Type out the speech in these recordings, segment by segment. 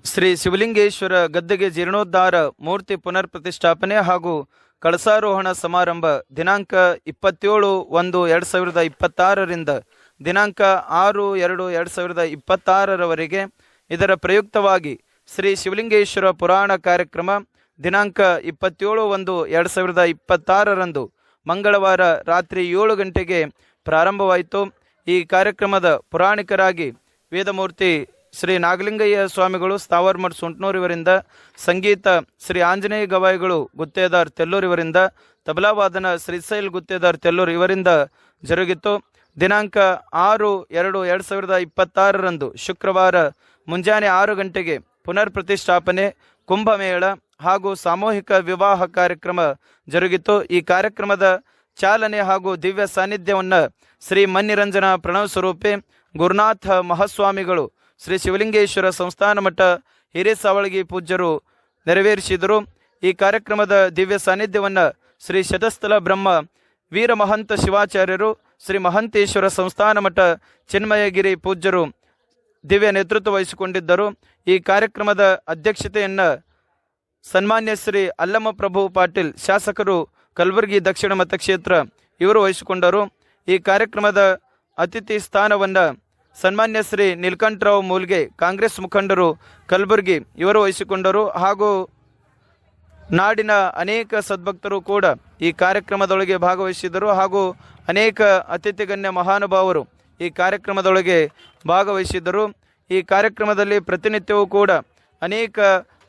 ಶ್ರೀ ಶಿವಲಿಂಗೇಶ್ವರ ಗದ್ದುಗೆ ಜೀರ್ಣೋದ್ಧಾರ ಮೂರ್ತಿ ಪುನರ್ ಪ್ರತಿಷ್ಠಾಪನೆ ಹಾಗೂ ಕಳಸಾರೋಹಣ ಸಮಾರಂಭ ದಿನಾಂಕ 27/1/2026 ದಿನಾಂಕ 6/2/2026 ಇದರ ಪ್ರಯುಕ್ತವಾಗಿ ಶ್ರೀ ಶಿವಲಿಂಗೇಶ್ವರ ಪುರಾಣ ಕಾರ್ಯಕ್ರಮ ದಿನಾಂಕ 27/1/2026 ಮಂಗಳವಾರ ರಾತ್ರಿ 7 ಗಂಟೆಗೆ ಪ್ರಾರಂಭವಾಯಿತು. ಈ ಕಾರ್ಯಕ್ರಮದ ಪುರಾಣಿಕರಾಗಿ ವೇದಮೂರ್ತಿ ಶ್ರೀ ನಾಗಲಿಂಗಯ್ಯ ಸ್ವಾಮಿಗಳು ಸ್ಥಾವರ್ಮಠ್ ಸುಂಟ್ನೂರ್ ಇವರಿಂದ, ಸಂಗೀತ ಶ್ರೀ ಆಂಜನೇಯ ಗವಾಯಿಗಳು ಗುತ್ತೇದಾರ್ ತೆಲ್ಲೂರ್ ಇವರಿಂದ, ತಬಲಾವಾದನ ಶ್ರೀಶೈಲ್ ಗುತ್ತೇದಾರ್ ತೆಲ್ಲೂರ್ ಇವರಿಂದ ಜರುಗಿತು. ದಿನಾಂಕ 6/2/2026 ಶುಕ್ರವಾರ ಮುಂಜಾನೆ 6 ಗಂಟೆಗೆ ಪುನರ್ ಪ್ರತಿಷ್ಠಾಪನೆ, ಕುಂಭಮೇಳ ಹಾಗೂ ಸಾಮೂಹಿಕ ವಿವಾಹ ಕಾರ್ಯಕ್ರಮ ಜರುಗಿತು. ಈ ಕಾರ್ಯಕ್ರಮದ ಚಾಲನೆ ಹಾಗೂ ದಿವ್ಯ ಸಾನ್ನಿಧ್ಯವನ್ನು ಶ್ರೀ ಮನ್ನಿರಂಜನ ಪ್ರಣವ ಸ್ವರೂಪಿ ಗುರುನಾಥ ಮಹಾಸ್ವಾಮಿಗಳು ಶ್ರೀ ಶಿವಲಿಂಗೇಶ್ವರ ಸಂಸ್ಥಾನ ಮಠ ಹಿರೇಸಾವಳಗಿ ಪೂಜ್ಯರು ನೆರವೇರಿಸಿದರು. ಈ ಕಾರ್ಯಕ್ರಮದ ದಿವ್ಯ ಸಾನ್ನಿಧ್ಯವನ್ನು ಶ್ರೀ ಶತಸ್ಥಲ ಬ್ರಹ್ಮ ವೀರ ಮಹಂತ ಶಿವಾಚಾರ್ಯರು, ಶ್ರೀ ಮಹಂತೇಶ್ವರ ಸಂಸ್ಥಾನ ಮಠ ಚಿನ್ಮಯಗಿರಿ ಪೂಜ್ಯರು ದಿವ್ಯ ನೇತೃತ್ವ ವಹಿಸಿಕೊಂಡಿದ್ದರು. ಈ ಕಾರ್ಯಕ್ರಮದ ಅಧ್ಯಕ್ಷತೆಯನ್ನು ಸನ್ಮಾನ್ಯ ಶ್ರೀ ಅಲ್ಲಮ ಪ್ರಭು ಪಾಟೀಲ್ ಶಾಸಕರು ಕಲಬುರಗಿ ದಕ್ಷಿಣ ಮತಕ್ಷೇತ್ರ ಇವರು ವಹಿಸಿಕೊಂಡರು. ಈ ಕಾರ್ಯಕ್ರಮದ ಅತಿಥಿ ಸ್ಥಾನವನ್ನು ಸನ್ಮಾನ್ಯ ಶ್ರೀ ನೀಲಕಂಠರಾವ್ ಮೂಲ್ಗೆ ಕಾಂಗ್ರೆಸ್ ಮುಖಂಡರು ಕಲಬುರಗಿ ಇವರು ವಹಿಸಿಕೊಂಡರು. ಹಾಗೂ ನಾಡಿನ ಅನೇಕ ಸದ್ಭಕ್ತರು ಕೂಡ ಈ ಕಾರ್ಯಕ್ರಮದೊಳಗೆ ಭಾಗವಹಿಸಿದರು. ಹಾಗೂ ಅನೇಕ ಅತಿಥಿಗಣ್ಯ ಮಹಾನುಭಾವರು ಈ ಕಾರ್ಯಕ್ರಮದೊಳಗೆ ಭಾಗವಹಿಸಿದರು. ಈ ಕಾರ್ಯಕ್ರಮದಲ್ಲಿ ಪ್ರತಿನಿತ್ಯವೂ ಕೂಡ ಅನೇಕ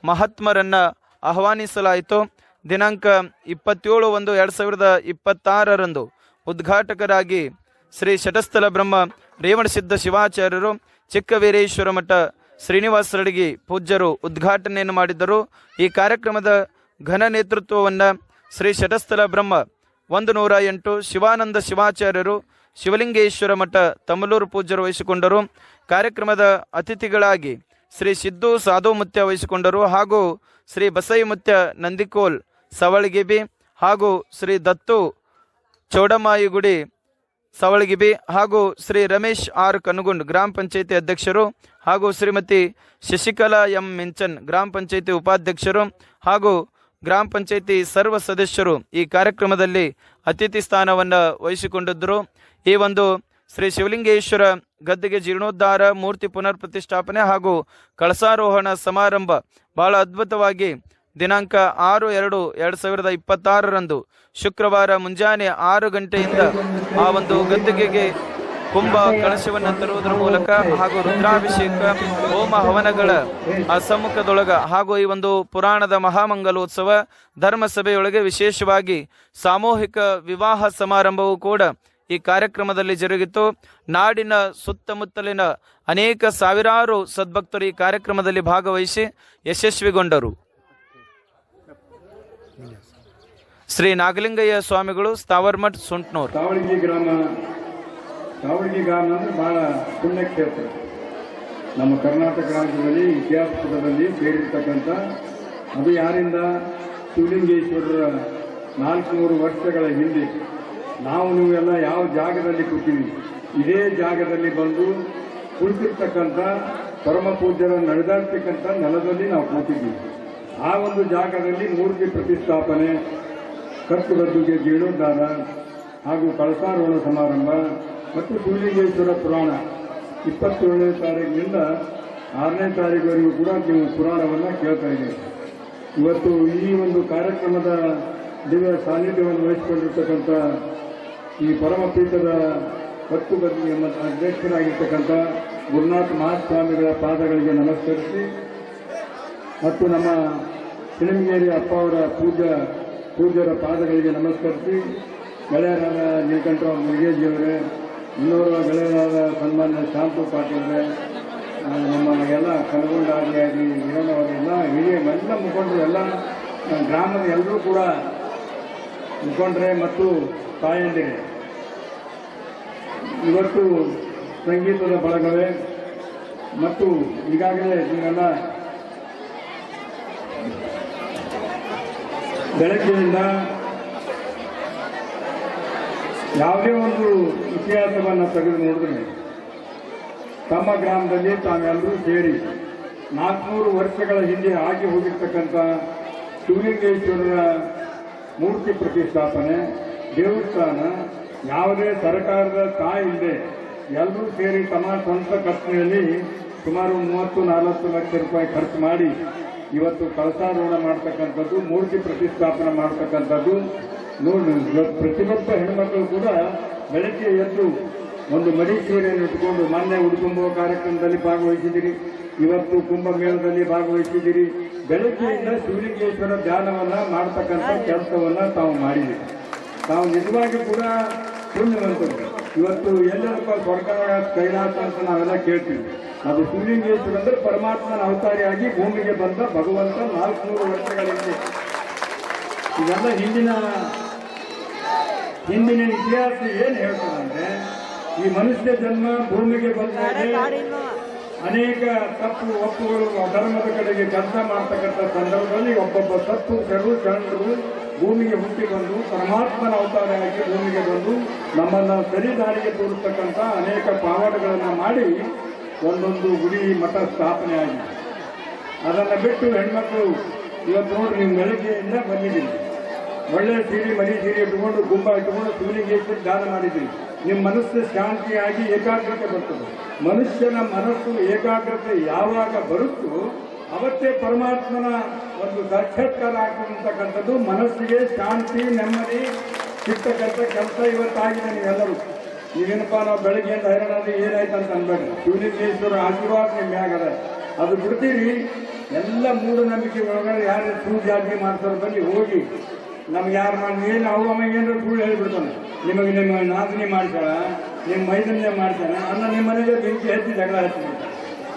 ಮಹಾತ್ಮರನ್ನು ಆಹ್ವಾನಿಸಲಾಯಿತು. ದಿನಾಂಕ 27/1/2026 ಉದ್ಘಾಟಕರಾಗಿ ಶ್ರೀ ಶಟಸ್ಥಲ ಬ್ರಹ್ಮ ರೇವಣಸಿದ್ಧ ಶಿವಾಚಾರ್ಯರು, ಚಿಕ್ಕವೀರೇಶ್ವರ ಮಠ ಶ್ರೀನಿವಾಸ ರಡಗಿ ಪೂಜ್ಯರು ಉದ್ಘಾಟನೆಯನ್ನು ಮಾಡಿದ್ದರು. ಈ ಕಾರ್ಯಕ್ರಮದ ಘನ ನೇತೃತ್ವವನ್ನು ಶ್ರೀ ಶಟಸ್ಥಲ ಬ್ರಹ್ಮ 108 ಶಿವಾನಂದ ಶಿವಾಚಾರ್ಯರು, ಶಿವಲಿಂಗೇಶ್ವರ ಮಠ ತಮಲೂರು ಪೂಜ್ಯರು ವಹಿಸಿಕೊಂಡರು. ಕಾರ್ಯಕ್ರಮದ ಅತಿಥಿಗಳಾಗಿ ಶ್ರೀ ಸಿದ್ದು ಸಾಧುಮುತ್ಯ ವಹಿಸಿಕೊಂಡರು. ಹಾಗೂ ಶ್ರೀ ಬಸೈಮುತ್ಯ ನಂದಿಕೋಲ್ ಸವಳಗಿಬಿ ಹಾಗೂ ಶ್ರೀ ದತ್ತು ಚೌಡಮಾಯಿಗುಡಿ ಸವಳಗಿಬಿ ಹಾಗೂ ಶ್ರೀ ರಮೇಶ್ ಆರ್ ಕನಗುಂಡ್ ಗ್ರಾಮ ಪಂಚಾಯಿತಿ ಅಧ್ಯಕ್ಷರು ಹಾಗೂ ಶ್ರೀಮತಿ ಶಶಿಕಲಾ ಎಂ ಮಿಂಚನ್ ಗ್ರಾಮ ಪಂಚಾಯಿತಿ ಉಪಾಧ್ಯಕ್ಷರು ಹಾಗೂ ಗ್ರಾಮ ಪಂಚಾಯಿತಿ ಸರ್ವ ಸದಸ್ಯರು ಈ ಕಾರ್ಯಕ್ರಮದಲ್ಲಿ ಅತಿಥಿ ಸ್ಥಾನವನ್ನು ವಹಿಸಿಕೊಂಡಿದ್ದರು. ಈ ಒಂದು ಶ್ರೀ ಶಿವಲಿಂಗೇಶ್ವರ ಗದ್ದುಗೆ ಜೀರ್ಣೋದ್ಧಾರ ಮೂರ್ತಿ ಪುನರ್ ಪ್ರತಿಷ್ಠಾಪನೆ ಹಾಗೂ ಕಳಸಾರೋಹಣ ಸಮಾರಂಭ ಬಹಳ ಅದ್ಭುತವಾಗಿ ದಿನಾಂಕ 6/2/2026 ಶುಕ್ರವಾರ ಮುಂಜಾನೆ 6 ಗಂಟೆಯಿಂದ ಆ ಒಂದು ಗದ್ದುಗೆಗೆ ಕುಂಭ ಕಳಶವನ್ನು ತರುವುದರ ಮೂಲಕ ಹಾಗೂ ರುದ್ರಾಭಿಷೇಕ ಹೋಮ ಹವನಗಳ ಆ ಸಮ್ಮುಖದೊಳಗ ಹಾಗೂ ಈ ಒಂದು ಪುರಾಣದ ಮಹಾಮಂಗಲೋತ್ಸವ ಧರ್ಮಸಭೆಯೊಳಗೆ ವಿಶೇಷವಾಗಿ ಸಾಮೂಹಿಕ ವಿವಾಹ ಸಮಾರಂಭವೂ ಕೂಡ ಈ ಕಾರ್ಯಕ್ರಮದಲ್ಲಿ ಜರುಗಿತು. ನಾಡಿನ ಸುತ್ತಮುತ್ತಲಿನ ಅನೇಕ ಸಾವಿರಾರು ಸದ್ಭಕ್ತರು ಈ ಕಾರ್ಯಕ್ರಮದಲ್ಲಿ ಭಾಗವಹಿಸಿ ಯಶಸ್ವಿಗೊಂಡರು. ಶ್ರೀ ನಾಗಲಿಂಗಯ್ಯ ಸ್ವಾಮಿಗಳು ಸ್ಥಾವರ್ಮಠ್ ಸುಂಟ್ನೂರ್. ಸಾವಳಗಿ ಗ್ರಾಮ ಅಂದ್ರೆ ಬಹಳ ಪುಣ್ಯಕ್ಷೇತ್ರ. ನಮ್ಮ ಕರ್ನಾಟಕ ರಾಜ್ಯದಲ್ಲಿ ಇತಿಹಾಸ ಪುಟದಲ್ಲಿ ಸೇರಿರ್ತಕ್ಕಂಥ ಅದು ಯಾರಿಂದ ಶಿವಲಿಂಗೇಶ್ವರರ 400 ವರ್ಷಗಳ ಹಿಂದೆ ನಾವು ನೀವೆಲ್ಲ ಯಾವ ಜಾಗದಲ್ಲಿ ಕೂತೀವಿ ಇದೇ ಜಾಗದಲ್ಲಿ ಬಂದು ಕುಳಿತಿರ್ತಕ್ಕಂಥ ಪರಮ ಪೂಜ್ಯರ ನಡೆದಾಡ್ತಕ್ಕಂಥ ನೆಲದಲ್ಲಿ ನಾವು ಕೂತಿದ್ದೀವಿ. ಆ ಒಂದು ಜಾಗದಲ್ಲಿ ಮೂರ್ತಿ ಪ್ರತಿಷ್ಠಾಪನೆ, ಕರ್ತುಗದ್ದುಗೆ ಜೀರ್ಣೋದ್ಧಾರ ಹಾಗೂ ಕಳಸಾರೋಹಣ ಸಮಾರಂಭ ಮತ್ತು ಶಿವಲಿಂಗೇಶ್ವರ ಪುರಾಣ 27ನೇ ತಾರೀಕಿನಿಂದ 6ನೇ ತಾರೀಕುವರೆಗೂ ಕೂಡ ನೀವು ಪುರಾಣವನ್ನು ಕೇಳ್ತಾ ಇದ್ದೀವಿ. ಇವತ್ತು ಈ ಒಂದು ಕಾರ್ಯಕ್ರಮದ ದಿವ್ಯ ಸಾನ್ನಿಧ್ಯವನ್ನು ವಹಿಸಿಕೊಂಡಿರ್ತಕ್ಕಂಥ ಈ ಪರಮಪೀಠದ ಕರ್ತುಗದ್ದುಗೆ ಅಧ್ಯಕ್ಷರಾಗಿರ್ತಕ್ಕಂಥ ಗುರುನಾಥ ಮಹಾಸ್ವಾಮಿಗಳ ಪಾದಗಳಿಗೆ ನಮಸ್ಕರಿಸಿ ಮತ್ತು ನಮ್ಮ ಸಿಣಿಮಗೇರಿ ಅಪ್ಪ ಅವರ ಪೂಜ್ಯರ ಪಾದಗಳಿಗೆ ನಮಸ್ಕರಿಸಿ, ಗೆಳೆಯರಾದ ನೀಲಕಂಠರಾವ್ ಮುರುಗೇಜಿಯವರೇ, ಇನ್ನೋರ್ವ ಗೆಳೆಯರಾದ ಸನ್ಮಾನ್ಯ ಶಾಂತು ಪಾಟೀಲ್ರೆ, ನಮ್ಮ ಎಲ್ಲ ಕನಗುಂಡ ಆದಿಯಾಗಿ ಇರೋಣವರೆಲ್ಲ ಹಿರಿಯ ಎಲ್ಲ ಮುಖಂಡರು, ಎಲ್ಲ ಗ್ರಾಮದ ಎಲ್ಲರೂ ಕೂಡ ಮುಖಂಡರೆ ಮತ್ತು ತಾಯಂದಿರೆ, ಇವತ್ತು ಸಂಗೀತದ ಬಳಗವೇ ಮತ್ತು ಈಗಾಗಲೇ ನೀವೆಲ್ಲ ಬೆಳಗ್ಗೆಯಿಂದ ಯಾವುದೇ ಒಂದು ಇತಿಹಾಸವನ್ನು ತೆಗೆದು ನೋಡಿದ್ರೆ ತಮ್ಮ ಗ್ರಾಮದಲ್ಲಿ ತಾವೆಲ್ಲರೂ ಸೇರಿ 400 ವರ್ಷಗಳ ಹಿಂದೆ ಆಗಿ ಹೋಗಿರ್ತಕ್ಕಂಥ ಶಿವಲಿಂಗೇಶ್ವರರ ಮೂರ್ತಿ ಪ್ರತಿಷ್ಠಾಪನೆ, ದೇವಸ್ಥಾನ ಯಾವುದೇ ಸರ್ಕಾರದ ಸಹಾಯ ಇಲ್ಲದೆ ಎಲ್ಲರೂ ಸೇರಿ ತಮ್ಮ ಸ್ವಂತ ಖರ್ಚಿನಲ್ಲಿ ಸುಮಾರು 30-40 ಲಕ್ಷ ರೂಪಾಯಿ ಖರ್ಚು ಮಾಡಿ ಇವತ್ತು ಕಳಸಾರೋಹಣ ಮಾಡ್ತಕ್ಕಂಥದ್ದು, ಮೂರ್ತಿ ಪ್ರತಿಷ್ಠಾಪನೆ ಮಾಡ್ತಕ್ಕಂಥದ್ದು. ನೋಡಿ, ಪ್ರತಿಯೊಬ್ಬ ಹೆಣ್ಮಕ್ಳು ಕೂಡ ಬೆಳಗ್ಗೆ ಎದ್ದು ಒಂದು ಮಡಿ ಸೀರೆಯನ್ನು ಇಟ್ಕೊಂಡು ಮೊನ್ನೆ ಉಡುಕುಂಬ ಕಾರ್ಯಕ್ರಮದಲ್ಲಿ ಭಾಗವಹಿಸಿದಿರಿ, ಇವತ್ತು ಕುಂಭಮೇಳದಲ್ಲಿ ಭಾಗವಹಿಸಿದಿರಿ. ಬೆಳಗ್ಗೆಯಿಂದ ಶಿವಲಿಂಗೇಶ್ವರ ಧ್ಯಾನವನ್ನ ಮಾಡ್ತಕ್ಕಂಥ ಕೆಲಸವನ್ನ ತಾವು ಮಾಡಿದಿರಿ. ತಾವು ನಿಜವಾಗಿ ಕೂಡ ಪುಣ್ಯವಂತರು. ಇವತ್ತು ಎಲ್ಲರಪ್ಪ ಸ್ವರ್ಗ ಕೈಲಾಸ ಅಂತ ನಾವೆಲ್ಲ ಕೇಳ್ತೀವಿ. ಅದು ಶಿವಲಿಂಗೇಶ್ವರ ಅಂದ್ರೆ ಪರಮಾತ್ಮನ ಅವತಾರಿಯಾಗಿ ಭೂಮಿಗೆ ಬಂದ ಭಗವಂತ 400 ವರ್ಷಗಳ ಹಿಂದೆ. ಇದೆಲ್ಲ ಹಿಂದಿನ ಇತಿಹಾಸ ಏನ್ ಹೇಳ್ತದಂದ್ರೆ, ಈ ಮನುಷ್ಯ ಜನ್ಮ ಭೂಮಿಗೆ ಬಂದಾಗ ಅನೇಕ ತಪ್ಪು ಒಪ್ಪುಗಳು ಧರ್ಮದ ಕಡೆಗೆ ಕೆಲಸ ಮಾಡ್ತಕ್ಕಂಥ ಸಂದರ್ಭದಲ್ಲಿ ಒಬ್ಬೊಬ್ಬ ತಪ್ಪು ಶರಣರು ಭೂಮಿಗೆ ಹುಟ್ಟಿ ಬಂದು ಪರಮಾತ್ಮನ ಅವತಾರವಾಗಿ ಭೂಮಿಗೆ ಬಂದು ನಮ್ಮನ್ನ ಸರಿ ದಾರಿಗೆ ತೋರಿಸ್ತಕ್ಕಂಥ ಅನೇಕ ಪಾವಡಗಳನ್ನು ಮಾಡಿ ಒಂದೊಂದು ಗುಡಿ ಮಠ ಸ್ಥಾಪನೆ ಆಗಿದೆ. ಅದನ್ನು ಬಿಟ್ಟು ಹೆಣ್ಮಕ್ಳು ಇವತ್ತು ನೋಡಿ, ನೀವು ಬೆಳಗ್ಗೆಯಿಂದ ಬಂದಿದ್ದೀರಿ, ಒಳ್ಳೆ ಸೀರೆ ಮರಿ ಸೀರೆ ಇಟ್ಟುಕೊಂಡು ಗುಂಬ ಇಟ್ಟುಕೊಂಡು ಶಿವಲಿಂಗೇಶ್ವರ ಧ್ಯಾನ ಮಾಡಿದ್ದೀರಿ. ನಿಮ್ಮ ಮನಸ್ಸು ಶಾಂತಿಯಾಗಿ ಏಕಾಗ್ರತೆ ಬರ್ತದೆ. ಮನುಷ್ಯನ ಮನಸ್ಸು ಏಕಾಗ್ರತೆ ಯಾವಾಗ ಬರುತ್ತೋ ಅವತ್ತೇ ಪರಮಾತ್ಮನ ಒಂದು ಸಾಕ್ಷಾತ್ಕಾರ ಆಗ್ತಕ್ಕಂಥದ್ದು. ಮನಸ್ಸಿಗೆ ಶಾಂತಿ ನೆಮ್ಮದಿ ಸಿಗ್ತಕ್ಕಂಥ ಕೆಲಸ ಇವತ್ತಾಗಿದೆ. ನೀವೆಲ್ಲರೂ ನೀವೇನಪ್ಪ ನಾವು ಬೆಳಗ್ಗೆಯಿಂದ ಹೈರಾಣಾದ್ರೆ ಏನಾಯ್ತು ಅಂತ ಅನ್ಬೇಡ್ರಿ. ಶಿವಲಿಂಗೇಶ್ವರ ಆಶೀರ್ವಾದ ನಿಮ್ಗೆ ಆಗದ ಅದು ಬಿಡ್ತೀರಿ. ಎಲ್ಲ ಮೂಢನಂಬಿಕೆ ಒಳಗಡೆ ಯಾರು ಪೂಜಾಗಿ ಮಾಡ್ತಾರೋ ಬನ್ನಿ ಹೋಗಿ ನಮ್ಗೆ ಯಾರು ಮಾಡಿ ಏನು ಅವ ಏನಾದ್ರು ಸುಳ್ಳು ಹೇಳ್ಬಿಡ್ತಾನೆ, ನಿಮಗೆ ನಿಮ್ಮ ನಾದಿನಿ ಮಾಡ್ತಾಳ, ನಿಮ್ಮ ಮೈದನ್ಯ ಮಾಡ್ತಾನೆ ಅನ್ನ ನಿಮ್ಮ ಮನೆಗೆ ಬೆಂಕಿ ಹಚ್ಚಿ ಜಗಳ ಹಚ್ಚಿಬಿಡ್ತಾರೆ.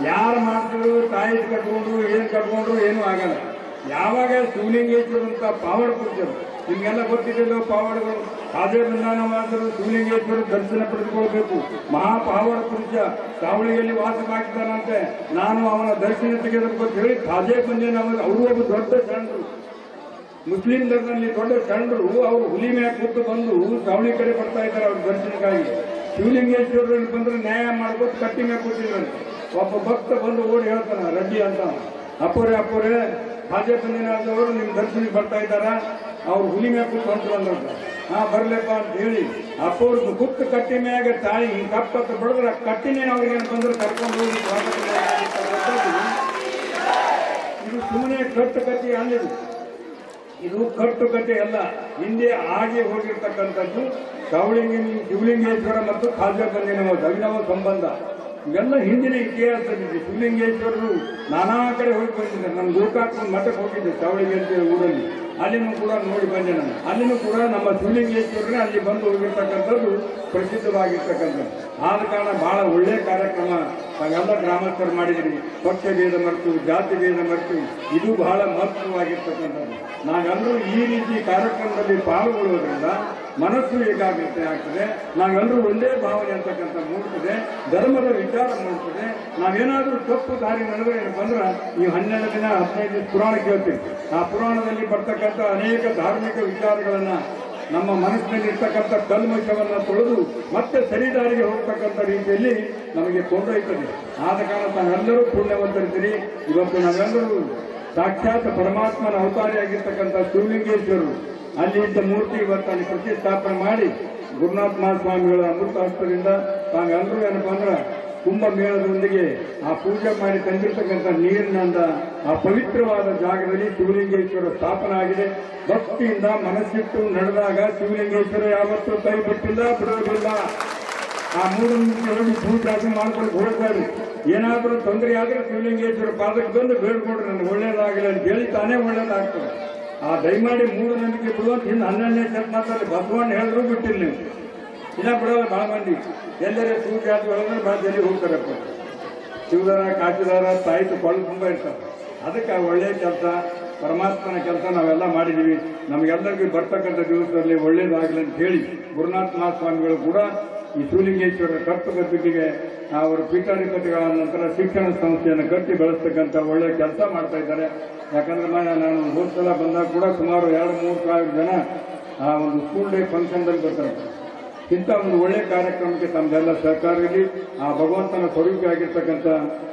ಯಾರು ಮಾಡ್ತಾರೆ ತಾಯಿ ಕಟ್ಕೊಂಡ್ರು ಏನು ಕಟ್ಕೊಂಡ್ರು ಏನೂ ಆಗಲ್ಲ. ಯಾವಾಗ ಶಿವಲಿಂಗೇಶ್ವರ ಅಂತ ಪಾವಡ ಪೂಜರು ನಿಮ್ಗೆಲ್ಲ ಗೊತ್ತಿದ್ದಲ್ಲೋ ಪಾವಡಗಳು ಕಾಜೆ ಬಂಧನವಾದರು ಶಿವಲಿಂಗೇಶ್ವರ ದರ್ಶನ ಪಡೆದುಕೊಳ್ಬೇಕು. ಮಹಾಪಾವಡ ಪುರುಷ ಸಾವಳಿಯಲ್ಲಿ ವಾಸವಾಗಿದ್ದಾನಂತೆ, ನಾನು ಅವನ ದರ್ಶನ ತೆಗೆದಬೇಕು ಅಂತ ಹೇಳಿ ಕಾಜೆ ಬಂದೇನ ಅವರು ಒಬ್ಬ ದೊಡ್ಡ ಶರಣರು, ಮುಸ್ಲಿಂ ಧರ್ಮದಲ್ಲಿ ದೊಡ್ಡ ಶರಣರು. ಅವರು ಹುಲಿ ಮ್ಯಾಗ ಕೂತು ಬಂದು ಸಾವಳಿ ಕಡೆ ಬರ್ತಾ ಇದ್ದಾರೆ ಅವ್ರ ದರ್ಶನಕ್ಕಾಗಿ. ಶಿವಲಿಂಗೇಶ್ವರರಲ್ಲಿ ಬಂದ್ರೆ ನ್ಯಾಯ ಮಾಡ್ಕೊಟ್ಟು ಕಟ್ಟಿ ಮ್ಯಾಗ ಕೂತಿದ್ರಂತೆ. ಒಬ್ಬ ಭಕ್ತ ಬಂದು ಓಡಿ ಹೇಳ್ತಾನ, ರಡ್ಡಿ ಅಂತ, ಅಪ್ಪೋರೆ ಹಾಜೆ ಬಂದಿನಾದವರು ನಿಮ್ಮ ದರ್ಶನಕ್ಕೆ ಬರ್ತಾ ಇದ್ದಾರ, ಅವ್ರು ಹುಲಿ ಮ್ಯಾಗ ಕೂತು ಹೊಂಟ್ರಂತ. ಬರ್ಲಪ್ಪ ಅಂತ ಹೇಳಿ ಅಪ್ಪವ್ರದ್ದು ಗುಪ್ತ ಕಟ್ಟಿ ಮ್ಯಾಗ ತಾಯಿ ಹಿಂಗೆ ಕಪ್ಪತ್ತು ಬಡದ್ರ ಕಟ್ಟಿನೇ ಅವ್ರಿಗೇನು ಬಂದ್ರೆ ಕರ್ಕೊಂಡು ಹೋಗಿ ಇದು ಸುಮ್ಮನೆ ಕಟ್ಟು ಕಟ್ಟಿ ಅಲ್ಲಿದು. ಇದು ಕಟ್ಟುಕತೆ ಅಲ್ಲ, ಹಿಂದೆ ಆಗಿ ಹೋಗಿರ್ತಕ್ಕಂಥದ್ದು. ಶಿವಲಿಂಗೇಶ್ವರ ಮತ್ತು ಖಾಜಾ ಬಂದಿನ ಅಭಿನವ ಸಂಬಂಧ ಇವೆಲ್ಲ ಹಿಂದಿನ ಇತಿಹಾಸದಿದೆ. ಶಿವಲಿಂಗೇಶ್ವರರು ನಾನಾ ಕಡೆ ಹೋಗಿ ಬಂದಿದ್ದಾರೆ. ನಾನು ಗೋಕಾಕ್ ಮಠಕ್ಕೆ ಹೋಗಿದ್ದೆ, ಸಾವಳಿಗೆ ಅಂತ ಊರಲ್ಲಿ, ಅಲ್ಲಿನೂ ಕೂಡ ನೋಡಿ ಬಂದೆ ನಾನು. ಅಲ್ಲಿನೂ ಕೂಡ ನಮ್ಮ ಶಿವಲಿಂಗೇಶ್ವರನೇ ಅಲ್ಲಿ ಬಂದು ಹೋಗಿರ್ತಕ್ಕಂಥದ್ದು ಪ್ರಸಿದ್ಧವಾಗಿರ್ತಕ್ಕಂಥದ್ದು. ಆದ ಕಾರಣ ಬಹಳ ಒಳ್ಳೆಯ ಕಾರ್ಯಕ್ರಮ ತಾವೆಲ್ಲ ಗ್ರಾಮಸ್ಥರು ಮಾಡಿದ್ರಿ. ಪಕ್ಷ ಭೇದ ಮರೆತು ಜಾತಿ ಭೇದ ಮರೆತು ಇದು ಬಹಳ ಮಹತ್ವವಾಗಿರ್ತಕ್ಕಂಥದ್ದು. ನಾವೆಲ್ಲರೂ ಈ ರೀತಿ ಕಾರ್ಯಕ್ರಮದಲ್ಲಿ ಪಾಲ್ಗೊಳ್ಳುವುದರಿಂದ ಮನಸ್ಸು ಏಕಾಗ್ರತೆ ಆಗ್ತದೆ. ನಾವೆಲ್ಲರೂ ಒಂದೇ ಭಾವನೆ ಅಂತಕ್ಕಂಥ ಮೂಡ್ತದೆ, ಧರ್ಮದ ವಿಚಾರ ಮೂಡ್ತದೆ. ನಾವೇನಾದ್ರೂ ತಪ್ಪು ದಾರಿ ನಡೆದ್ರೆ ಏನಪ್ಪ ಅಂದ್ರೆ ನೀವು 12 ದಿನ 15 ದಿನ ಪುರಾಣ ಕೇಳ್ತೀವಿ. ಆ ಪುರಾಣದಲ್ಲಿ ಬರ್ತಕ್ಕಂಥ ಅನೇಕ ಧಾರ್ಮಿಕ ವಿಚಾರಗಳನ್ನ ನಮ್ಮ ಮನಸ್ಸಿನಲ್ಲಿ ಇರ್ತಕ್ಕಂಥ ಕಲ್ಮಶವನ್ನು ತೊಳೆದು ಮತ್ತೆ ಸರಿದಾರಿಗೆ ಹೋಗ್ತಕ್ಕಂಥ ರೀತಿಯಲ್ಲಿ ನಮಗೆ ಕೊಂಡೊಯ್ತದೆ. ಆದ ಕಾರಣ ತಾವೆಲ್ಲರೂ ಪುಣ್ಯವಂತರಿದ್ದೀರಿ. ಇವತ್ತು ನಾವೆಲ್ಲರೂ ಸಾಕ್ಷಾತ್ ಪರಮಾತ್ಮನ ಅವತಾರಿಯಾಗಿರ್ತಕ್ಕಂಥ ಶಿವಲಿಂಗೇಶ್ವರರು ಅಲ್ಲಿ ಇದ್ದ ಮೂರ್ತಿ ಇವತ್ತು ಅಲ್ಲಿ ಪ್ರತಿಷ್ಠಾಪನೆ ಮಾಡಿ ಗುರುನಾಥ ಮಹಾಸ್ವಾಮಿಗಳ ಅಮೃತ ಹಸ್ತದಿಂದ ತಾವೆಲ್ಲರೂ ಏನಪ್ಪಾ ಅಂದ್ರೆ ಕುಂಭಮೇಳದೊಂದಿಗೆ ಆ ಪೂಜೆ ಮಾಡಿ ತಂದಿರ್ತಕ್ಕಂಥ ನೀರಿನಿಂದ ಆ ಪವಿತ್ರವಾದ ಜಾಗದಲ್ಲಿ ಶಿವಲಿಂಗೇಶ್ವರ ಸ್ಥಾಪನೆ ಆಗಿದೆ. ಭಕ್ತಿಯಿಂದ ಮನಸ್ಸಿಟ್ಟು ನಡೆದಾಗ ಶಿವಲಿಂಗೇಶ್ವರ ಯಾವತ್ತೂ ಕೈ ಬಿಟ್ಟಿಲ್ಲ, ಬಿಡುವುದಿಲ್ಲ. ಆ ಮೂಢನಂಬಿಕೆಯಲ್ಲಿ ಪೂಜಾಗಿ ಮಾಡ್ಕೊಂಡು ಹೋಗ್ತಾರೆ. ಏನಾದರೂ ತೊಂದರೆ ಆದ್ರೆ ಶಿವಲಿಂಗೇಶ್ವರ ಪಾದಕ್ಕೆ ಬಂದು ಬೇಡ್ಕೊಡ್ರಿ ನನಗೆ ಒಳ್ಳೇದಾಗಲಿ ಅಂತ ಹೇಳಿ ತಾನೇ ಒಳ್ಳೇದಾಗ್ತದೆ. ಆ ದಯಮಾಡಿ ಮೂಢನಂಬಿಕೆ ಬಿಡುವಂತ ಇನ್ನು 12ನೇ ಶತಮಾನದಲ್ಲಿ ಬಸವಣ್ಣ ಹೇಳಿದ್ರು ಬಿಟ್ಟಿಲ್ಲ ನೀವು. ಇನ್ನ ಬಿಡೋಲ್ಲ ಬಹಳ ಮಂದಿ. ಎಲ್ಲರೇ ಸೂಜಾತಿ ಒಳಗೆ ಬಹಳ ಜಲ್ಲಿ ಹೋಗ್ತಾರಪ್ಪ. ಶಿವದಾರ ಕಾಚಿದಾರ ತಾಯಿತು ಕೊಳ್ಳು ತುಂಬ ಇರ್ತಾರೆ. ಅದಕ್ಕೆ ಒಳ್ಳೆಯ ಕೆಲಸ ಪರಮಾತ್ಮನ ಕೆಲಸ ನಾವೆಲ್ಲ ಮಾಡಿದ್ದೀವಿ. ನಮಗೆಲ್ಲರಿಗೂ ಬರ್ತಕ್ಕಂಥ ದಿವಸದಲ್ಲಿ ಒಳ್ಳೇದಾಗಲಿ ಅಂತ ಹೇಳಿ ಗುರುನಾಥ ಮಹಾಸ್ವಾಮಿಗಳು ಕೂಡ ಈ ಶಿವಲಿಂಗೇಶ್ವರ ಕಟ್ಟುಗಟ್ಟಿಗೆ ಅವರು ಪೀಠಾಧಿಪತಿಗಳ ನಂತರ ಶಿಕ್ಷಣ ಸಂಸ್ಥೆಯನ್ನು ಕಟ್ಟಿ ಬೆಳೆಸ್ತಕ್ಕಂಥ ಒಳ್ಳೆಯ ಕೆಲಸ ಮಾಡ್ತಾ ಇದ್ದಾರೆ. ಯಾಕಂದ್ರೆ ನಾನು ಹೋದ ಸಲ ಬಂದಾಗ ಕೂಡ ಸುಮಾರು 2-3 ಸಾವಿರ ಜನ ಆ ಒಂದು ಸ್ಕೂಲ್ ಡೇ ಫಂಕ್ಷನ್ದಲ್ಲಿ ಬರ್ತಾರೆ. ಇಂಥ ಒಂದು ಒಳ್ಳೆ ಕಾರ್ಯಕ್ರಮಕ್ಕೆ ತಮ್ಮೆಲ್ಲ ಸಹಕಾರ ಇರಲಿ. ಆ ಭಗವಂತನ ಸ್ವರೂಪಿ ಆಗಿರ್ತಕ್ಕಂಥ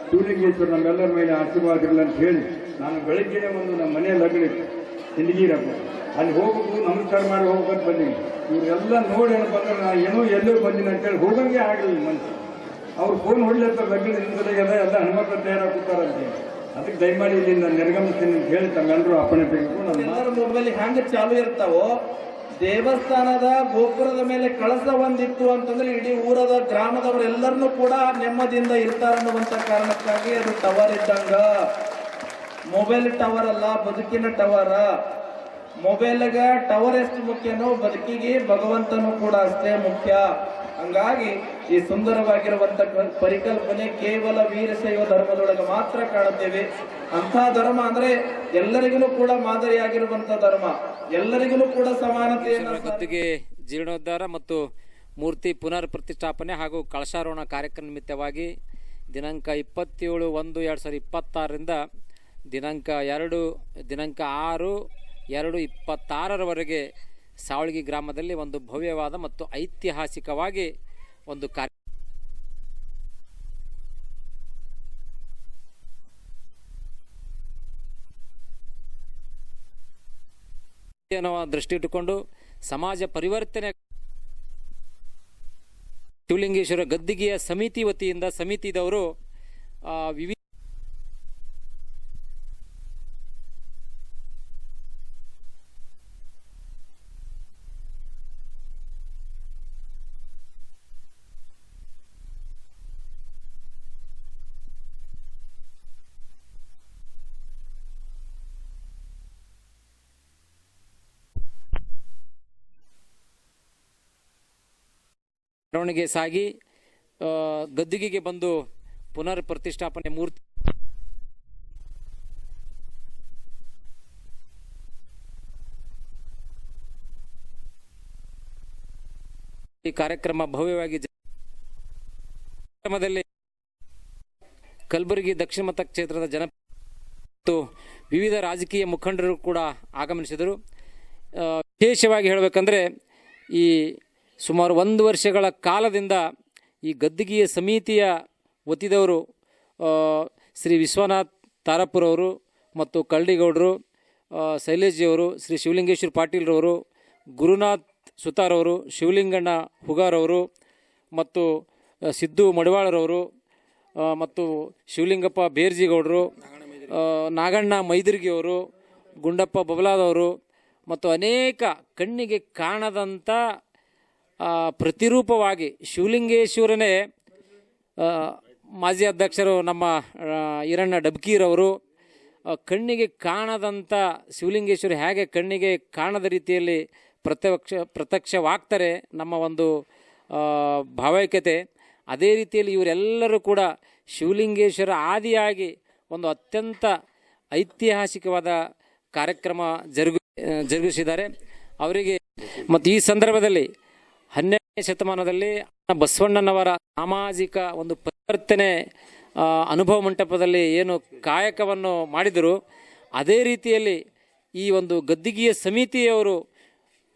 ಶಿವಲಿಂಗೇಶ್ವರ ನಮ್ಮೆಲ್ಲರ ಮೇಲೆ ಆಶೀರ್ವಾದ ಇರಲಿ ಅಂತ ಹೇಳಿ ನಾನು ಬೆಳಗ್ಗೆನೇ ಒಂದು ನಮ್ಮ ಮನೆಯ ಲಗ್ನ ಸಿಂದಗಿರಪ್ಪ ಅಲ್ಲಿ ಹೋಗ್ಬೇಕು, ನಮಸ್ಕಾರ ಮಾಡಿ ಹೋಗ್ಬೇಕಂತ ಬಂದೀನಿ. ಇವರೆಲ್ಲ ನೋಡಿ ಏನಪ್ಪ ಅಂದ್ರೆ ನಾನು ಏನೋ ಎಲ್ಲೂ ಬಂದೀನಿ ಅಂತೇಳಿ ಹೋಗಂಗೆ ಆಗಲಿಲ್ಲ ಮನಸ್ಸು. ಅವ್ರು ಫೋನ್ ಹೊಡ್ಲಿರ್ತಾರೆ ಲಗ್ನ ಹಿಂದೆಲ್ಲ ಎಲ್ಲ ಹೆಣ್ಮಕ್ಳು ತಯಾರಾಗ್ತಾರಂತೆ. ಅದಕ್ಕೆ ದಯಮಾಡಿ ಇಲ್ಲಿಂದ ನಿರ್ಗಮಿಸ್ತೀನಿ ಅಂತ ಹೇಳಿ ತಮ್ಮೆಲ್ಲರೂ ಅಪ್ಪಣೆ ತೆಗೆದುಕೊಂಡು ಎಲ್ಲರ ಮೊಬೈಲ್ ಹೆಂಗ ಚಾಲು ಇರ್ತಾವೋ, ದೇವಸ್ಥಾನದ ಗೋಪುರದ ಮೇಲೆ ಕಳಸ ಒಂದಿತ್ತು ಅಂತಂದ್ರೆ ಇಡೀ ಊರದ ಗ್ರಾಮದವರೆಲ್ಲರನ್ನೂ ಕೂಡ ನೆಮ್ಮದಿಯಿಂದ ಇರ್ತಾರನ್ನುವಂತ ಕಾರಣಕ್ಕಾಗಿ ಅದು ಟವರ್ ಇದ್ದಂಗ. ಮೊಬೈಲ್ ಟವರ್ ಅಲ್ಲ, ಬದುಕಿನ ಟವರ್. ಮೊಬೈಲ್ಗ ಟವರ್ ಎಷ್ಟು ಮುಖ್ಯನೋ ಬದುಕಿಗೆ ಭಗವಂತನೂ ಕೂಡ ಅಷ್ಟೇ ಮುಖ್ಯ. ಹಂಗಾಗಿ ಈ ಸುಂದರವಾಗಿರುವಂತ ಪರಿಕಲ್ಪನೆ ಕೇವಲ ವೀರಶೈವ ಧರ್ಮದೊಳಗೆ ಮಾತ್ರ ಕಾಣುತ್ತೇವೆ. ಅಂಥ ಧರ್ಮ ಅಂದ್ರೆ ಎಲ್ಲರಿಗೂ ಕೂಡ ಮಾದರಿಯಾಗಿರುವಂತ ಧರ್ಮ, ಎಲ್ಲರಿಗೂ ಕೂಡ ಸಮಾನತೆಯನ್ನು. ಗದ್ದುಗೆ ಜೀರ್ಣೋದ್ಧಾರ ಮತ್ತು ಮೂರ್ತಿ ಪುನರ್ ಪ್ರತಿಷ್ಠಾಪನೆ ಹಾಗೂ ಕಳಶಾರೋಹಣ ಕಾರ್ಯಕ್ರಮ ನಿಮಿತ್ತವಾಗಿ ದಿನಾಂಕ 27/1/2026ರಿಂದ ದಿನಾಂಕ 6/2/26ರವರೆಗೆ ಸಾವಳಗಿ ಗ್ರಾಮದಲ್ಲಿ ಒಂದು ಭವ್ಯವಾದ ಮತ್ತು ಐತಿಹಾಸಿಕವಾಗಿ ಒಂದು ದೃಷ್ಟಿ ಇಟ್ಟುಕೊಂಡು ಸಮಾಜ ಪರಿವರ್ತನೆ ಶಿವಲಿಂಗೇಶ್ವರ ಗದ್ದಿಗೆಯ ಸಮಿತಿ ವತಿಯಿಂದ ಸಮಿತಿದವರು ವಿವಿಧ ಮೆರವಣಿಗೆ ಸಾಗಿ ಗದ್ದುಗೆಗೆ ಬಂದು ಪುನರ್ ಪ್ರತಿಷ್ಠಾಪನೆ ಮೂರ್ತಿ ಈ ಕಾರ್ಯಕ್ರಮ ಭವ್ಯವಾಗಿ ಕಾರ್ಯಕ್ರಮದಲ್ಲಿ ಕಲಬುರಗಿ ದಕ್ಷಿಣ ಮತಕ್ಷೇತ್ರದ ಜನ ಮತ್ತು ವಿವಿಧ ರಾಜಕೀಯ ಮುಖಂಡರು ಕೂಡ ಆಗಮನಿಸಿದರು. ವಿಶೇಷವಾಗಿ ಹೇಳಬೇಕಂದ್ರೆ ಈ ಸುಮಾರು 1 ವರ್ಷಗಳ ಕಾಲದಿಂದ ಈ ಗದ್ದಿಗೆಯ ಸಮಿತಿಯ ವತಿದವರು ಶ್ರೀ ವಿಶ್ವನಾಥ್ ತಾರಾಪುರವರು ಮತ್ತು ಕಳ್ಳಿಗೌಡರು, ಶೈಲೇಶ್ಜಿಯವರು, ಶ್ರೀ ಶಿವಲಿಂಗೇಶ್ವರ ಪಾಟೀಲ್ರವರು, ಗುರುನಾಥ್ ಸುತಾರವರು, ಶಿವಲಿಂಗಣ್ಣ ಹುಗಾರವರು ಮತ್ತು ಸಿದ್ದು ಮಡಿವಾಳರವರು ಮತ್ತು ಶಿವಲಿಂಗಪ್ಪ ಬೇರ್ಜಿಗೌಡರು, ನಾಗಣ್ಣ ಮೈದರ್ಗಿಯವರು, ಗುಂಡಪ್ಪ ಬಬಲಾದವರು ಮತ್ತು ಅನೇಕ ಕಣ್ಣಿಗೆ ಕಾಣದಂಥ ಪ್ರತಿರೂಪವಾಗಿ ಶಿವಲಿಂಗೇಶ್ವರನೇ ಮಾಜಿ ಅಧ್ಯಕ್ಷರು ನಮ್ಮ ಈರಣ್ಣ ಡಬ್ಕೀರವರು ಕಣ್ಣಿಗೆ ಕಾಣದಂಥ ಶಿವಲಿಂಗೇಶ್ವರ ಹೇಗೆ ಕಣ್ಣಿಗೆ ಕಾಣದ ರೀತಿಯಲ್ಲಿ ಪ್ರತ್ಯಕ್ಷವಾಗ್ತಾರೆ ನಮ್ಮ ಒಂದು ಭಾವೈಕ್ಯತೆ, ಅದೇ ರೀತಿಯಲ್ಲಿ ಇವರೆಲ್ಲರೂ ಕೂಡ ಶಿವಲಿಂಗೇಶ್ವರ ಆದಿಯಾಗಿ ಒಂದು ಅತ್ಯಂತ ಐತಿಹಾಸಿಕವಾದ ಕಾರ್ಯಕ್ರಮ ಜರುಗಿಸಿದ್ದಾರೆ ಅವರಿಗೆ. ಮತ್ತು ಈ ಸಂದರ್ಭದಲ್ಲಿ 12ನೇ ಶತಮಾನದಲ್ಲಿ ಬಸವಣ್ಣನವರ ಸಾಮಾಜಿಕ ಒಂದು ಪರಿವರ್ತನೆ ಅನುಭವ ಮಂಟಪದಲ್ಲಿ ಏನು ಕಾಯಕವನ್ನು ಮಾಡಿದರು, ಅದೇ ರೀತಿಯಲ್ಲಿ ಈ ಒಂದು ಗದ್ದಿಗೆಯ ಸಮಿತಿಯವರು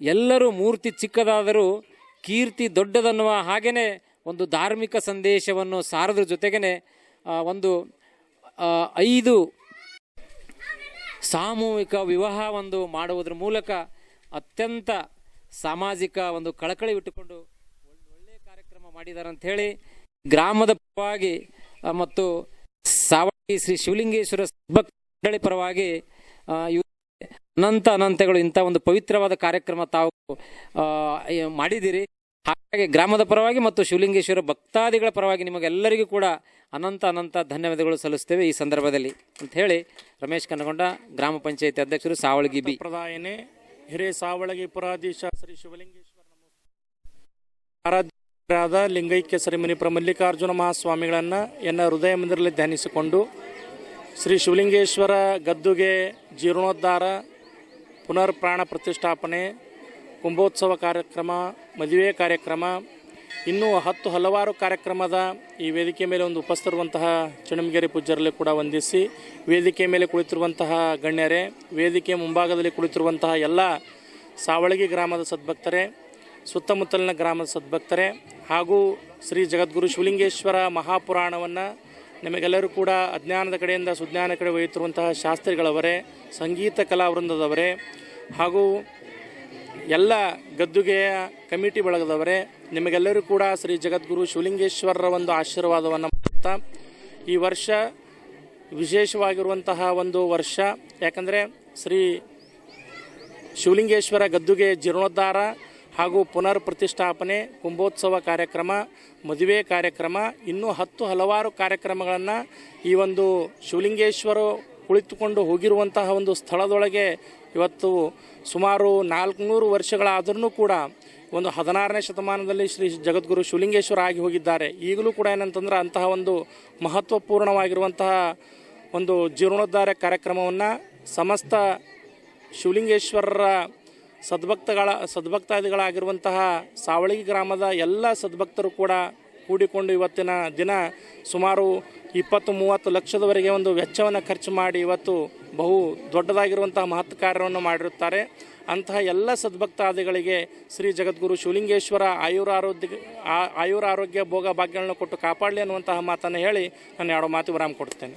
ಎಲ್ಲರೂ ಮೂರ್ತಿ ಚಿಕ್ಕದಾದರೂ ಕೀರ್ತಿ ದೊಡ್ಡದನ್ನುವ ಹಾಗೆಯೇ ಒಂದು ಧಾರ್ಮಿಕ ಸಂದೇಶವನ್ನು ಸಾರದ್ರ ಜೊತೆಗೇ ಒಂದು 5 ಸಾಮೂಹಿಕ ವಿವಾಹ ಒಂದು ಮಾಡುವುದರ ಮೂಲಕ ಅತ್ಯಂತ ಸಾಮಾಜಿಕ ಒಂದು ಕಳಕಳಿ ಇಟ್ಟುಕೊಂಡು ಒಳ್ಳೆಯ ಕಾರ್ಯಕ್ರಮ ಮಾಡಿದ್ದಾರೆ ಅಂತ ಹೇಳಿ ಗ್ರಾಮದ ಪರವಾಗಿ ಮತ್ತು ಸಾವಳಗಿ ಶ್ರೀ ಶಿವಲಿಂಗೇಶ್ವರ ಮಂಡಳಿ ಪರವಾಗಿ ಅನಂತಗಳು ಇಂಥ ಒಂದು ಪವಿತ್ರವಾದ ಕಾರ್ಯಕ್ರಮ ತಾವು ಮಾಡಿದ್ದೀರಿ. ಹಾಗಾಗಿ ಗ್ರಾಮದ ಪರವಾಗಿ ಮತ್ತು ಶಿವಲಿಂಗೇಶ್ವರ ಭಕ್ತಾದಿಗಳ ಪರವಾಗಿ ನಿಮಗೆಲ್ಲರಿಗೂ ಕೂಡ ಅನಂತ ಧನ್ಯವಾದಗಳು ಸಲ್ಲಿಸ್ತೇವೆ ಈ ಸಂದರ್ಭದಲ್ಲಿ ಅಂತ ಹೇಳಿ ರಮೇಶ್ ಕನ್ನಗೊಂಡ ಗ್ರಾಮ ಪಂಚಾಯತಿ ಅಧ್ಯಕ್ಷರು ಸಾವಳಗಿ ಬಿ ಪ್ರದಾಯನೆ ಹಿರೇ ಸಾವಳಗಿ ಪುರಾಧೀಶ ಶ್ರೀ ಶಿವಲಿಂಗೇಶ್ವರ ಆರಾಧ್ಯರಾದ ಲಿಂಗೈಕ್ಯ ಶ್ರೀಮನಿಪುರ ಮಲ್ಲಿಕಾರ್ಜುನ ಮಹಾಸ್ವಾಮಿಗಳನ್ನು ಎನ್ನ ಹೃದಯ ಮಂದಿರದಲ್ಲಿ ಧ್ಯಾನಿಸಿಕೊಂಡು ಶ್ರೀ ಶಿವಲಿಂಗೇಶ್ವರ ಗದ್ದುಗೆ ಜೀರ್ಣೋದ್ಧಾರ ಪುನರ್ ಪ್ರಾಣ ಪ್ರತಿಷ್ಠಾಪನೆ ಕುಂಭೋತ್ಸವ ಕಾರ್ಯಕ್ರಮ, ಮದುವೆ ಕಾರ್ಯಕ್ರಮ, ಇನ್ನೂ ಹಲವಾರು ಕಾರ್ಯಕ್ರಮದ ಈ ವೇದಿಕೆ ಮೇಲೆ ಒಂದು ಉಪಸ್ಥಿರುವಂತಹ ಚಣಮಗೆರೆ ಪೂಜ್ಯರಲ್ಲಿ ಕೂಡ ವಂದಿಸಿ, ವೇದಿಕೆ ಮೇಲೆ ಕುಳಿತಿರುವಂತಹ ಗಣ್ಯರೇ, ವೇದಿಕೆ ಮುಂಭಾಗದಲ್ಲಿ ಕುಳಿತಿರುವಂತಹ ಎಲ್ಲ ಸಾವಳಗಿ ಗ್ರಾಮದ ಸದ್ಭಕ್ತರೇ, ಸುತ್ತಮುತ್ತಲಿನ ಗ್ರಾಮದ ಸದ್ಭಕ್ತರೇ ಹಾಗೂ ಶ್ರೀ ಜಗದ್ಗುರು ಶಿವಲಿಂಗೇಶ್ವರ ಮಹಾಪುರಾಣವನ್ನು ನಿಮಗೆಲ್ಲರೂ ಕೂಡ ಅಜ್ಞಾನದ ಕಡೆಯಿಂದ ಸುಜ್ಞಾನ ಕಡೆ ಒಯ್ಯುತ್ತಿರುವಂತಹ ಶಾಸ್ತ್ರಿಗಳವರೇ, ಸಂಗೀತ ಕಲಾವೃಂದದವರೇ ಹಾಗೂ ಎಲ್ಲ ಗದ್ದುಗೆಯ ಕಮಿಟಿ ಬಳಗದವರೇ, ನಿಮಗೆಲ್ಲರೂ ಕೂಡ ಶ್ರೀ ಜಗದ್ಗುರು ಶಿವಲಿಂಗೇಶ್ವರರ ಒಂದು ಆಶೀರ್ವಾದವನ್ನು ಮಾಡುತ್ತಾ ಈ ವರ್ಷ ವಿಶೇಷವಾಗಿರುವಂತಹ ಒಂದು ವರ್ಷ. ಯಾಕಂದರೆ ಶ್ರೀ ಶಿವಲಿಂಗೇಶ್ವರ ಗದ್ದುಗೆ ಜೀರ್ಣೋದ್ಧಾರ ಹಾಗೂ ಪುನರ್ ಪ್ರತಿಷ್ಠಾಪನೆ, ಕುಂಭೋತ್ಸವ ಕಾರ್ಯಕ್ರಮ, ಮದುವೆ ಕಾರ್ಯಕ್ರಮ, ಇನ್ನೂ ಹಲವಾರು ಕಾರ್ಯಕ್ರಮಗಳನ್ನು ಈ ಒಂದು ಶಿವಲಿಂಗೇಶ್ವರ ಕುಳಿತುಕೊಂಡು ಹೋಗಿರುವಂತಹ ಒಂದು ಸ್ಥಳದೊಳಗೆ ಇವತ್ತು ಸುಮಾರು 400 ವರ್ಷಗಳಾದರೂ ಕೂಡ ಒಂದು 16ನೇ ಶತಮಾನದಲ್ಲಿ ಶ್ರೀ ಜಗದ್ಗುರು ಶಿವಲಿಂಗೇಶ್ವರ ಆಗಿ ಹೋಗಿದ್ದಾರೆ. ಈಗಲೂ ಕೂಡ ಏನಂತಂದ್ರೆ ಅಂತಹ ಒಂದು ಮಹತ್ವಪೂರ್ಣವಾಗಿರುವಂತಹ ಒಂದು ಜೀರ್ಣೋದ್ಧಾರ ಕಾರ್ಯಕ್ರಮವನ್ನು ಸಮಸ್ತ ಶಿವಲಿಂಗೇಶ್ವರರ ಸದ್ಭಕ್ತಾದಿಗಳಾಗಿರುವಂತಹ ಸಾವಳಗಿ ಗ್ರಾಮದ ಎಲ್ಲ ಸದ್ಭಕ್ತರು ಕೂಡ ಕೂಡಿಕೊಂಡು ಇವತ್ತಿನ ದಿನ ಸುಮಾರು 20-30 ಲಕ್ಷದವರೆಗೆ ಒಂದು ವೆಚ್ಚವನ್ನು ಖರ್ಚು ಮಾಡಿ ಇವತ್ತು ಬಹು ದೊಡ್ಡದಾಗಿರುವಂತಹ ಮಹತ್ ಕಾರ್ಯವನ್ನು ಮಾಡಿರುತ್ತಾರೆ. ಅಂತಹ ಎಲ್ಲ ಸದ್ಭಕ್ತಾದಿಗಳಿಗೆ ಶ್ರೀ ಜಗದ್ಗುರು ಶಿವಲಿಂಗೇಶ್ವರ ಆಯುರಾರೋಗ್ಯ ಭೋಗ ಭಾಗ್ಯಗಳನ್ನು ಕೊಟ್ಟು ಕಾಪಾಡಲಿ ಅನ್ನುವಂತಹ ಮಾತನ್ನು ಹೇಳಿ ನಾನು 2 ಮಾತು ವಿರಾಮ ಕೊಡ್ತೇನೆ.